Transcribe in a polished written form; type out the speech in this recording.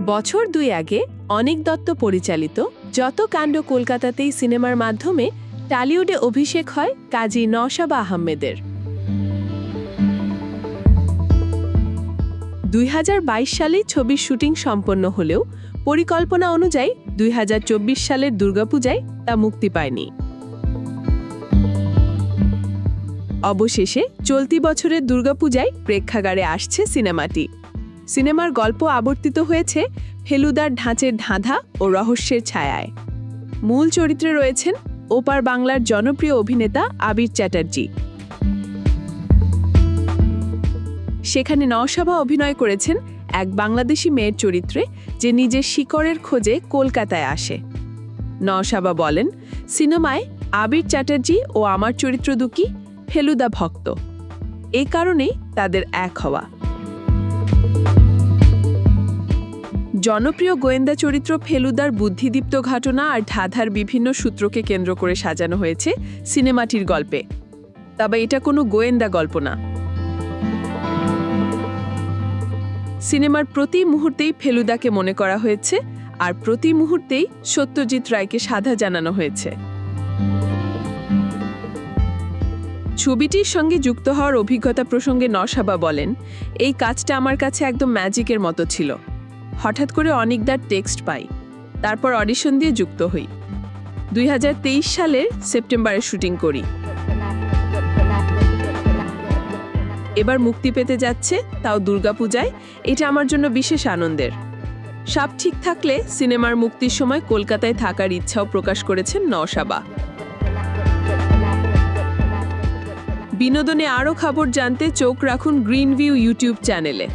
বছর ২ আগে অনিক দত্ত পরিচালিত যত কাণ্ড কলকাতাতেই সিনেমার মাধ্যমে টলিউডে অভিষেক হয় কাজী নওশাবা আহমেদের। ২০২২ সালে ছবির শুটিং সম্পন্ন হলেও পরিকল্পনা অনুযায়ী ২০২৪ সালের দুর্গাপূজায় তা মুক্তি পায়নি। অবশেষে চলতি বছরের দুর্গাপূজায় প্রেক্ষাগারে আসছে সিনেমাটি। সিনেমার গল্প আবর্তিত হয়েছে ফেলুদার ঢাঁচের ধাঁধা ও রহস্যের ছায়ায়। মূল চরিত্রে রয়েছেন ওপার বাংলার জনপ্রিয় অভিনেতা আবির চ্যাটার্জি। সেখানে নওশাবা অভিনয় করেছেন এক বাংলাদেশি মেয়ের চরিত্রে, যে নিজের শিকড়ের খোঁজে কলকাতায় আসে। নওশাবা বলেন, সিনেমায় আবির চ্যাটার্জি ও আমার চরিত্র দুটি ফেলুদা ভক্ত, এই কারণেই তাদের এক হওয়া। জনপ্রিয় গোয়েন্দা চরিত্র ফেলুদার বুদ্ধিদীপ্ত ঘটনা আর ধাঁধার বিভিন্ন সূত্রকে কেন্দ্র করে সাজানো হয়েছে সিনেমাটির গল্পে। তবে এটা কোনো গোয়েন্দা গল্প না। সিনেমার প্রতি মুহূর্তেই ফেলুদাকে মনে করা হয়েছে, আর প্রতি মুহূর্তেই সত্যজিৎ রায়কে সাধা জানানো হয়েছে। ছবিটির সঙ্গে যুক্ত হওয়ার অভিজ্ঞতা প্রসঙ্গে নওশাবা বলেন, এই কাজটা আমার কাছে একদম ম্যাজিকের মতো ছিল। হঠাৎ করে অনিকদার টেক্সট পাই, তারপর অডিশন দিয়ে যুক্ত হই। ২০২৩ সালের সেপ্টেম্বরে শুটিং করি। এবার মুক্তি পেতে যাচ্ছে, তাও দুর্গাপূজায়। এটা আমার জন্য বিশেষ আনন্দের। সব ঠিক থাকলে সিনেমার মুক্তির সময় কলকাতায় থাকার ইচ্ছাও প্রকাশ করেছেন নওশাবা। বিনোদনে আরও খবর জানতে চোখ রাখুন গ্রিন ভিউ ইউটিউব চ্যানেলে।